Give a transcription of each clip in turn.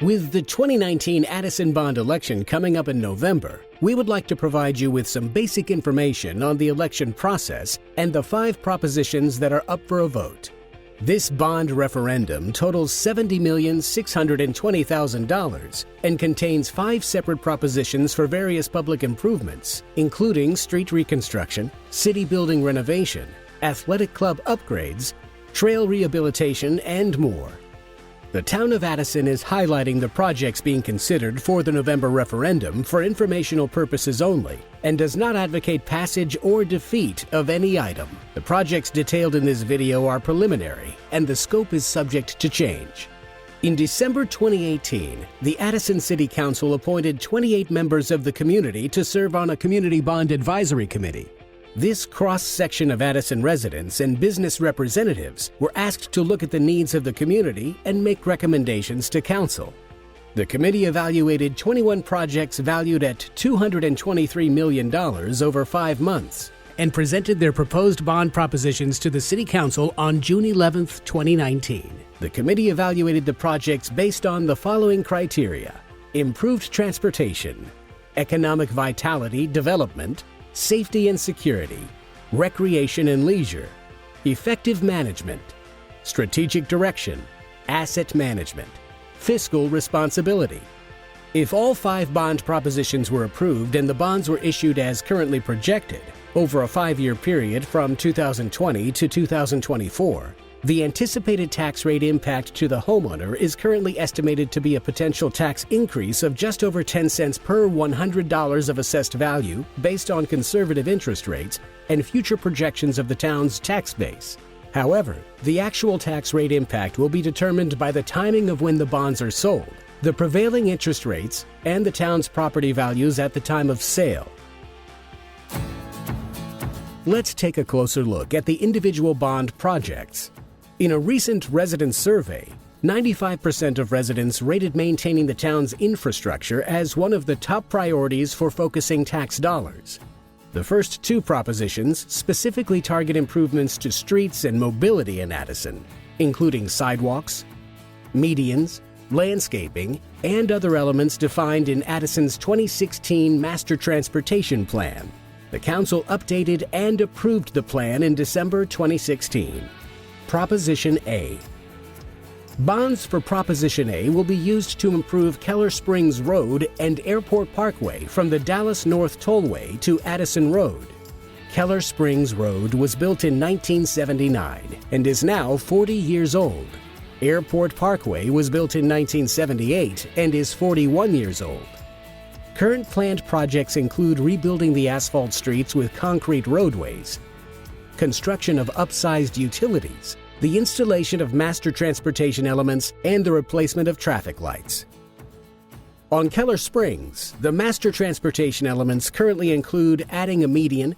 With the 2019 Addison bond election coming up in November, we would like to provide you with some basic information on the election process and the 5 propositions that are up for a vote. This bond referendum totals $70,620,000 and contains 5 separate propositions for various public improvements, including street reconstruction, city building renovation, athletic club upgrades, trail rehabilitation, and more. The Town of Addison is highlighting the projects being considered for the November referendum for informational purposes only and does not advocate passage or defeat of any item. The projects detailed in this video are preliminary and the scope is subject to change. In December 2018, the Addison City Council appointed 28 members of the community to serve on a Community Bond Advisory Committee. This cross-section of Addison residents and business representatives were asked to look at the needs of the community and make recommendations to Council. The committee evaluated 21 projects valued at $223 million over 5 months and presented their proposed bond propositions to the City Council on June 11, 2019. The committee evaluated the projects based on the following criteria: improved transportation, economic vitality, development, safety and security, recreation and leisure, effective management, strategic direction, asset management, fiscal responsibility. If all 5 bond propositions were approved and the bonds were issued as currently projected, over a 5-year period from 2020 to 2024, the anticipated tax rate impact to the homeowner is currently estimated to be a potential tax increase of just over 10 cents per $100 of assessed value based on conservative interest rates and future projections of the town's tax base. However, the actual tax rate impact will be determined by the timing of when the bonds are sold, the prevailing interest rates, and the town's property values at the time of sale. Let's take a closer look at the individual bond projects. In a recent resident survey, 95% of residents rated maintaining the town's infrastructure as one of the top priorities for focusing tax dollars. The first 2 propositions specifically target improvements to streets and mobility in Addison, including sidewalks, medians, landscaping, and other elements defined in Addison's 2016 Master Transportation Plan. The Council updated and approved the plan in December 2016. Proposition A. Bonds for Proposition A will be used to improve Keller Springs Road and Airport Parkway from the Dallas North Tollway to Addison Road. Keller Springs Road was built in 1979 and is now 40 years old. Airport Parkway was built in 1978 and is 41 years old. Current planned projects include rebuilding the asphalt streets with concrete roadways, construction of upsized utilities, the installation of master transportation elements, and the replacement of traffic lights. On Keller Springs, the master transportation elements currently include adding a median,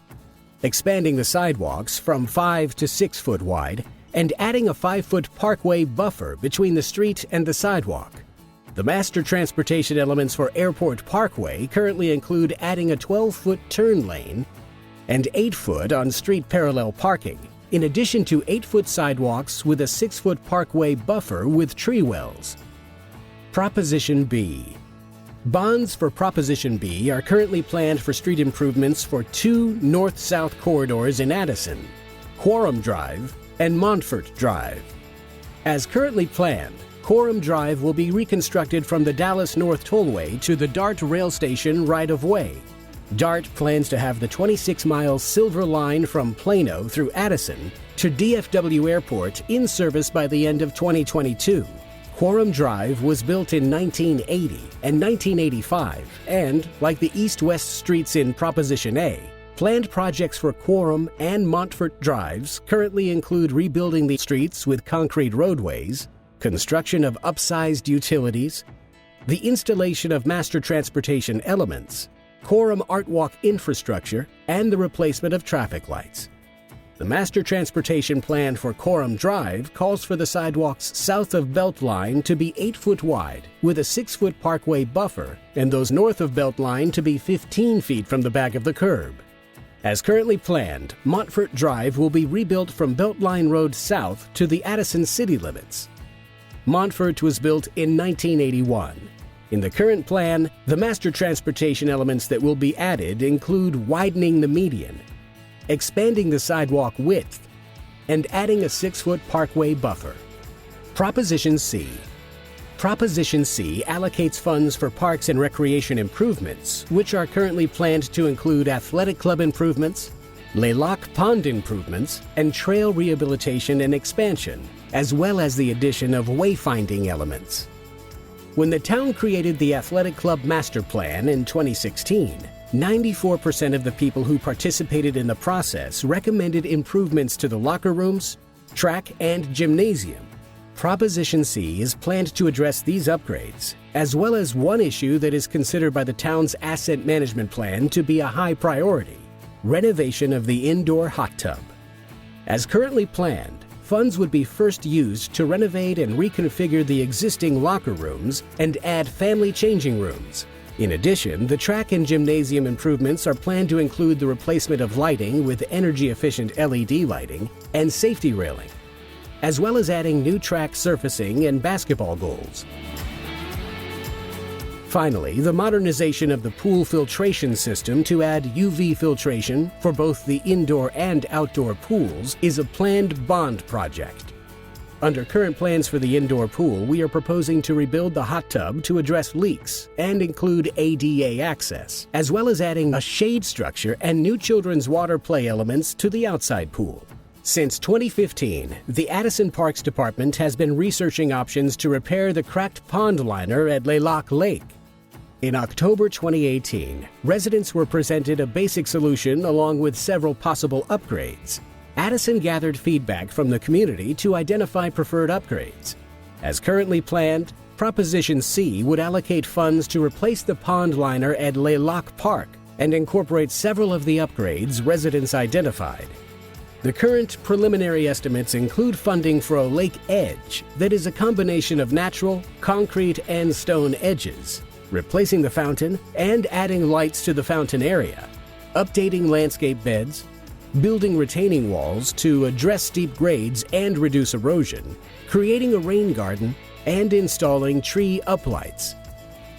expanding the sidewalks from 5 to 6 foot wide, and adding a 5-foot parkway buffer between the street and the sidewalk. The master transportation elements for Airport Parkway currently include adding a 12-foot turn lane and 8-foot on-street parallel parking, in addition to 8-foot sidewalks with a 6-foot parkway buffer with tree wells. Proposition B. Bonds for Proposition B are currently planned for street improvements for 2 north-south corridors in Addison, Quorum Drive and Montfort Drive. As currently planned, Quorum Drive will be reconstructed from the Dallas North Tollway to the DART rail station right-of-way. DART plans to have the 26-mile Silver Line from Plano through Addison to DFW Airport in service by the end of 2022. Quorum Drive was built in 1980 and 1985 and, like the east-west streets in Proposition A, planned projects for Quorum and Montfort Drives currently include rebuilding the streets with concrete roadways, construction of upsized utilities, the installation of master transportation elements, Quorum Artwalk infrastructure, and the replacement of traffic lights. The master transportation plan for Quorum Drive calls for the sidewalks south of Beltline to be 8 foot wide with a 6-foot parkway buffer and those north of Beltline to be 15 feet from the back of the curb. As currently planned, Montfort Drive will be rebuilt from Beltline Road south to the Addison city limits. Montfort was built in 1981. In the current plan, the master transportation elements that will be added include widening the median, expanding the sidewalk width, and adding a 6-foot parkway buffer. Proposition C. Proposition C allocates funds for parks and recreation improvements, which are currently planned to include athletic club improvements, Laylock Pond improvements, and trail rehabilitation and expansion, as well as the addition of wayfinding elements. When the town created the Athletic Club Master Plan in 2016, 94% of the people who participated in the process recommended improvements to the locker rooms, track, and gymnasium. Proposition C is planned to address these upgrades, as well as one issue that is considered by the town's asset management plan to be a high priority: renovation of the indoor hot tub. As currently planned, funds would be first used to renovate and reconfigure the existing locker rooms and add family changing rooms. In addition, the track and gymnasium improvements are planned to include the replacement of lighting with energy-efficient LED lighting and safety railing, as well as adding new track surfacing and basketball goals. Finally, the modernization of the pool filtration system to add UV filtration for both the indoor and outdoor pools is a planned bond project. Under current plans for the indoor pool, we are proposing to rebuild the hot tub to address leaks and include ADA access, as well as adding a shade structure and new children's water play elements to the outside pool. Since 2015, the Addison Parks Department has been researching options to repair the cracked pond liner at Laylock Lake. In October 2018, residents were presented a basic solution along with several possible upgrades. Addison gathered feedback from the community to identify preferred upgrades. As currently planned, Proposition C would allocate funds to replace the pond liner at Laylock Park and incorporate several of the upgrades residents identified. The current preliminary estimates include funding for a lake edge that is a combination of natural, concrete, and stone edges, replacing the fountain and adding lights to the fountain area, updating landscape beds, building retaining walls to address steep grades and reduce erosion, creating a rain garden, and installing tree uplights.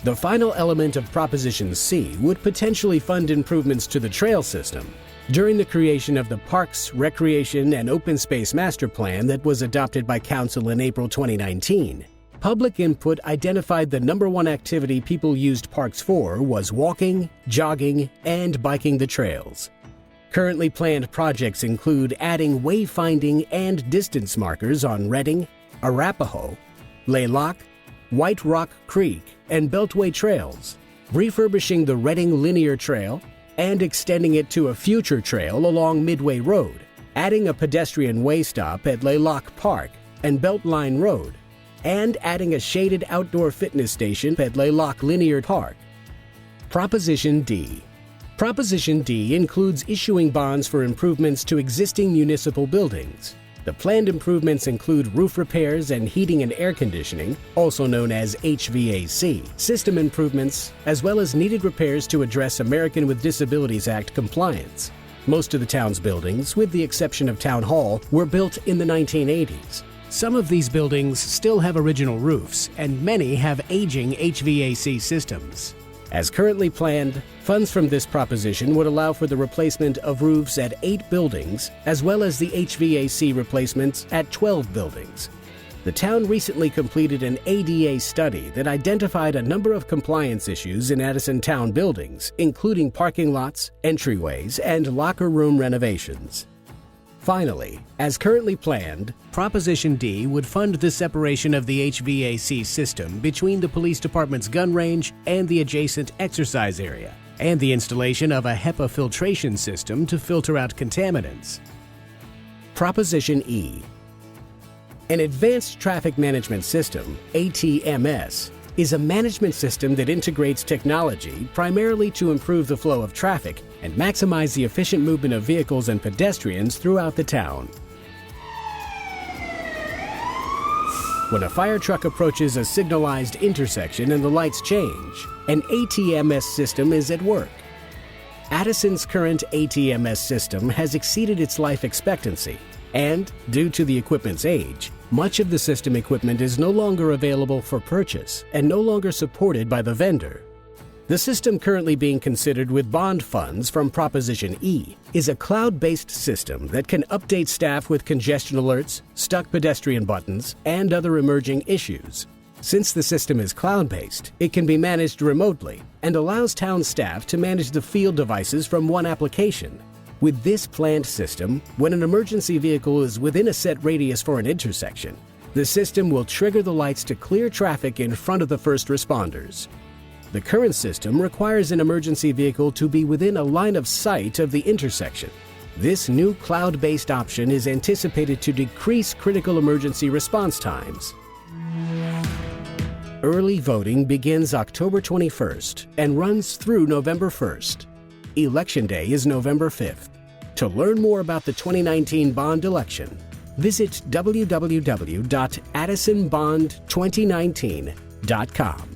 The final element of Proposition C would potentially fund improvements to the trail system. During the creation of the Parks, Recreation, and Open Space Master Plan that was adopted by Council in April 2019, public input identified the #1 activity people used parks for was walking, jogging, and biking the trails. Currently planned projects include adding wayfinding and distance markers on Redding, Arapahoe, Laylock, White Rock Creek, and Beltway trails, refurbishing the Redding Linear Trail, and extending it to a future trail along Midway Road, adding a pedestrian Waystop at Laylock Park and Beltline Road, and adding a shaded outdoor fitness station at Laylock Linear Park. Proposition D. Proposition D includes issuing bonds for improvements to existing municipal buildings. The planned improvements include roof repairs and heating and air conditioning, also known as HVAC, system improvements, as well as needed repairs to address American with Disabilities Act compliance. Most of the town's buildings, with the exception of Town Hall, were built in the 1980s. Some of these buildings still have original roofs, and many have aging HVAC systems. As currently planned, funds from this proposition would allow for the replacement of roofs at 8 buildings, as well as the HVAC replacements at 12 buildings. The town recently completed an ADA study that identified a number of compliance issues in Addison town buildings, including parking lots, entryways, and locker room renovations. Finally, as currently planned, Proposition D would fund the separation of the HVAC system between the police department's gun range and the adjacent exercise area, and the installation of a HEPA filtration system to filter out contaminants. Proposition E. An Advanced Traffic Management System, ATMS, is a management system that integrates technology primarily to improve the flow of traffic and maximize the efficient movement of vehicles and pedestrians throughout the town. When a fire truck approaches a signalized intersection and the lights change, an ATMS system is at work. Addison's current ATMS system has exceeded its life expectancy, and, due to the equipment's age, Much of the system equipment is no longer available for purchase and no longer supported by the vendor. The system currently being considered with bond funds from Proposition E is a cloud-based system that can update staff with congestion alerts, stuck pedestrian buttons, and other emerging issues. Since the system is cloud-based, it can be managed remotely and allows town staff to manage the field devices from one application. With this planned system, when an emergency vehicle is within a set radius for an intersection, the system will trigger the lights to clear traffic in front of the first responders. The current system requires an emergency vehicle to be within a line of sight of the intersection. This new cloud-based option is anticipated to decrease critical emergency response times. Early voting begins October 21st and runs through November 1st. Election Day is November 5th. To learn more about the 2019 bond election, visit www.addisonbond2019.com.